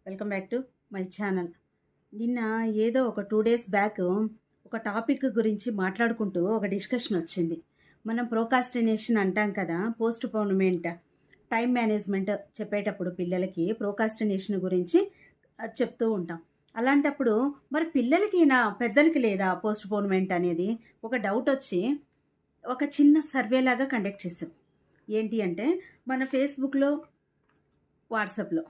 Welcome back to my channel. నిన్న ఏదో ఒక 2 డేస్ బ్యాక్ ఒక టాపిక్ గురించి మాట్లాడుకుంటూ ఒక డిస్కషన్ వచ్చింది. మనం ప్రోకాస్టినేషన్ అంటాం కదా, పోస్ట్ పోన్మెంట్, టైం మేనేజ్మెంట్ చెప్పేటప్పుడు పిల్లలకి ప్రోకాస్టినేషన్ గురించి చెప్తూ ఉంటాం. అలాంటప్పుడు మరి పిల్లలకి పెద్దలకి లేదా పోస్ట్ పోన్మెంట్ అనేది ఒక డౌట్ వచ్చి ఒక చిన్న సర్వే లాగా కండక్ట్ చేసాం. ఏంటి అంటే మన ఫేస్బుక్లో, వాట్సాప్లో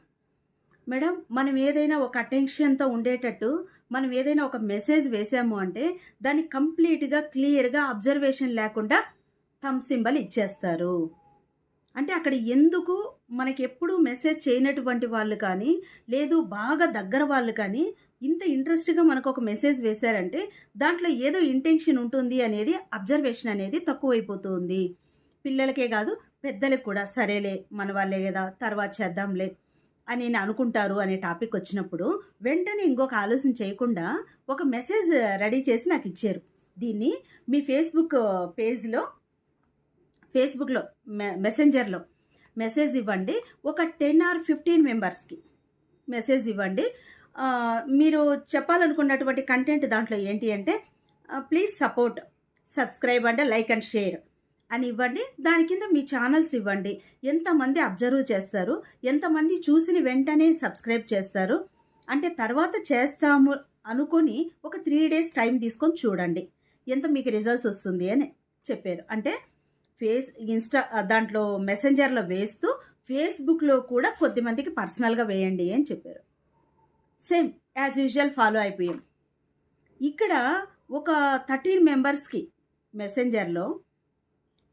మేడం మనం ఏదైనా ఒక అటెన్షన్తో ఉండేటట్టు మనం ఏదైనా ఒక మెసేజ్ వేసాము అంటే దాన్ని కంప్లీట్గా క్లియర్గా అబ్జర్వేషన్ లేకుండా థంబ్ సింబల్ ఇచ్చేస్తారు. అంటే అక్కడ ఎందుకు మనకి ఎప్పుడు మెసేజ్ చేయనటువంటి వాళ్ళు కానీ, లేదు బాగా దగ్గర వాళ్ళు కానీ ఇంత ఇంట్రెస్ట్గా మనకు ఒక మెసేజ్ వేశారంటే దాంట్లో ఏదో ఇంటెన్షన్ ఉంటుంది అనేది అబ్జర్వేషన్ అనేది తక్కువైపోతుంది. పిల్లలకే కాదు పెద్దలకు కూడా సరేలే మన వాళ్ళే కదా తర్వాత చేద్దాంలే అని నేను అనుకుంటారు అనే టాపిక్ వచ్చినప్పుడు వెంటనే ఇంకొక ఆలోచన చేయకుండా ఒక మెసేజ్ రెడీ చేసి నాకు ఇచ్చారు. దీన్ని మీ ఫేస్బుక్లో మెసెంజర్లో మెసేజ్ ఇవ్వండి. ఒక 10 or 15 మెంబర్స్కి మెసేజ్ ఇవ్వండి. మీరు చెప్పాలనుకున్నటువంటి కంటెంట్ దాంట్లో ఏంటి అంటే ప్లీజ్ సపోర్ట్, సబ్స్క్రైబ్ అంటే లైక్ అండ్ షేర్ అని ఇవ్వండి. దాని కింద మీ ఛానల్స్ ఇవ్వండి. ఎంతమంది అబ్జర్వ్ చేస్తారు, ఎంతమంది చూసిన వెంటనే సబ్స్క్రైబ్ చేస్తారు అంటే తర్వాత చేస్తాము అనుకొని ఒక 3 days టైం తీసుకొని చూడండి ఎంత మీకు రిజల్ట్స్ వస్తుంది అని చెప్పారు. అంటే దాంట్లో మెసెంజర్లో వేస్తూ ఫేస్బుక్లో కూడా కొద్దిమందికి పర్సనల్గా వేయండి అని చెప్పారు. సేమ్ యాజ్ యూజువల్ ఫాలో అయిపోయాం. ఇక్కడ ఒక 13 మెంబర్స్కి మెసెంజర్లో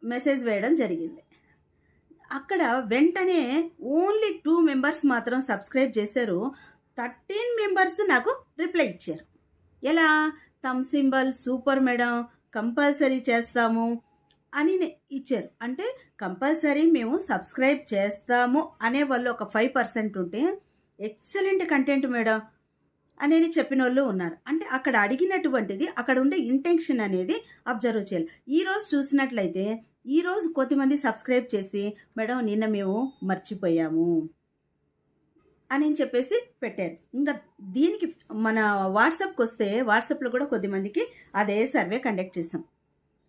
మెసేజ్ వేయడం జరిగింది. అక్కడ వెంటనే ఓన్లీ 2 మెంబర్స్ మాత్రం సబ్స్క్రైబ్ చేశారు. 13 మెంబర్స్ నాకు రిప్లై ఇచ్చారు. ఎలా? Thumb symbol super madam, compulsory చేస్తాము అని ఇచ్చారు. అంటే కంపల్సరీ మేము సబ్స్క్రైబ్ చేస్తాము అనే వాళ్ళు ఒక 5% ఉంటే ఎక్సలెంట్ కంటెంట్ మేడం అనేది చెప్పిన వాళ్ళు ఉన్నారు. అంటే అక్కడ అడిగినటువంటిది, అక్కడ ఉండే ఇంటెన్షన్ అనేది అబ్జర్వ్ చేయాలి. ఈరోజు చూసినట్లయితే ఈరోజు కొద్దిమంది సబ్స్క్రైబ్ చేసి మేడం నిన్న మేము మర్చిపోయాము అని చెప్పేసి పెట్టారు. ఇంకా దీనికి మన వాట్సాప్కి వస్తే వాట్సాప్లో కూడా కొద్దిమందికి అదే సర్వే కండక్ట్ చేసాం.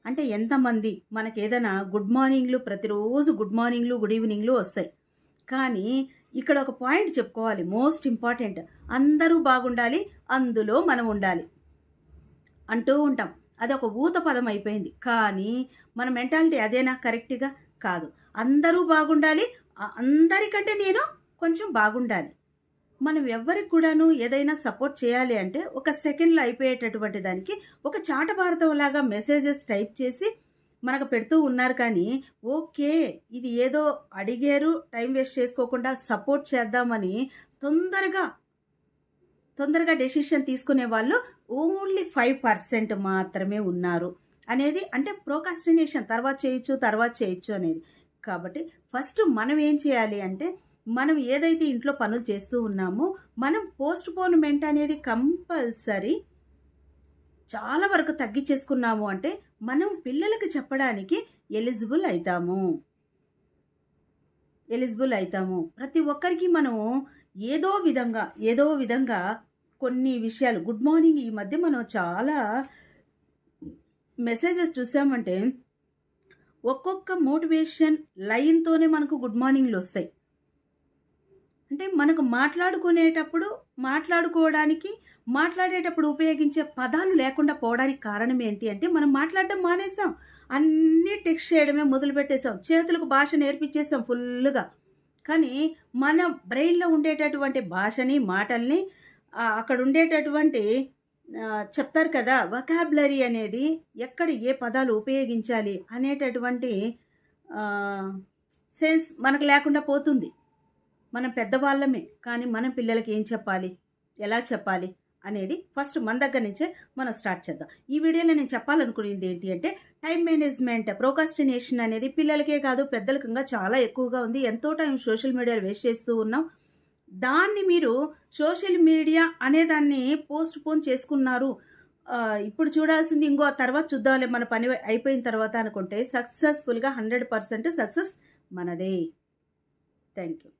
అంటే ఎంతమంది మనకి ఏదైనా గుడ్ మార్నింగ్లు, ప్రతిరోజు గుడ్ మార్నింగ్లు, గుడ్ ఈవినింగ్లు వస్తాయి. కానీ ఇక్కడ ఒక పాయింట్ చెప్పుకోవాలి, మోస్ట్ ఇంపార్టెంట్. అందరూ బాగుండాలి, అందులో మనం ఉండాలి అంటూ ఉంటాం. అది ఒక ఊత పదం అయిపోయింది. కానీ మన మెంటాలిటీ అదేనా? కరెక్ట్గా కాదు. అందరూ బాగుండాలి, అందరికంటే నేను కొంచెం బాగుండాలి. మనం ఎవరికి కూడాను ఏదైనా సపోర్ట్ చేయాలి అంటే ఒక సెకండ్లో అయిపోయేటటువంటి దానికి ఒక చాటభారతం లాగా మెసేజెస్ టైప్ చేసి మనకు పెడుతూ ఉన్నారు. కానీ ఓకే ఇది ఏదో అడిగారు, టైం వేస్ట్ చేసుకోకుండా సపోర్ట్ చేద్దామని తొందరగా డెసిషన్ తీసుకునే వాళ్ళు ఓన్లీ 5% మాత్రమే ఉన్నారు అనేది. అంటే ప్రోకాస్టినేషన్ తర్వాత చేయొచ్చు అనేది. కాబట్టి ఫస్ట్ మనం ఏం చేయాలి అంటే మనం ఏదైతే ఇంట్లో పనులు చేస్తూ ఉన్నామో మనం పోస్ట్ పోన్మెంట్ అనేది కంపల్సరీ చాలా వరకు తగ్గించేసుకున్నాము అంటే మనం పిల్లలకి చెప్పడానికి ఎలిజిబుల్ అవుతాము. ప్రతి ఒక్కరికి మనము ఏదో విధంగా కొన్ని విషయాలు, గుడ్ మార్నింగ్ ఈ మధ్య మనం చాలా మెసేజెస్ చూసామంటే ఒక్కొక్క మోటివేషన్ లైన్తోనే మనకు గుడ్ మార్నింగ్లు వస్తాయి. అంటే మనకు మాట్లాడేటప్పుడు ఉపయోగించే పదాలు లేకుండా పోవడానికి కారణం ఏంటి అంటే మనం మాట్లాడడం మానేసాం. అన్నీ టెక్స్ట్ చేయడమే మొదలు పెట్టేసాం. చేతులకు భాష నేర్పించేసాం ఫుల్గా. కానీ మన బ్రెయిన్లో ఉండేటటువంటి భాషని, మాటల్ని, అక్కడ ఉండేటటువంటి చెప్తారు కదా వొకాబులరీ అనేది, ఎక్కడ ఏ పదాలు ఉపయోగించాలి అనేటటువంటి సెన్స్ మనకు లేకుండా పోతుంది. మనం పెద్దవాళ్ళమే, కానీ మనం పిల్లలకి ఏం చెప్పాలి, ఎలా చెప్పాలి అనేది ఫస్ట్ మన దగ్గర నుంచే మనం స్టార్ట్ చేద్దాం. ఈ వీడియోలో నేను చెప్పాలనుకునేది ఏంటి అంటే టైం మేనేజ్మెంట్. ప్రోకాస్టినేషన్ అనేది పిల్లలకే కాదు పెద్దలకి ఇంకా చాలా ఎక్కువగా ఉంది. ఎంతో టైం సోషల్ మీడియాలో వేస్ట్ చేస్తూ ఉన్నాం. దాన్ని మీరు సోషల్ మీడియా అనేదాన్ని పోస్ట్ పోన్ చేసుకున్నారు, ఇప్పుడు చూడాల్సింది ఇంకో తర్వాత చూద్దాంలే మన పని అయిపోయిన తర్వాత అనుకుంటే సక్సెస్ఫుల్గా 100% సక్సెస్ మనదే. Thank you.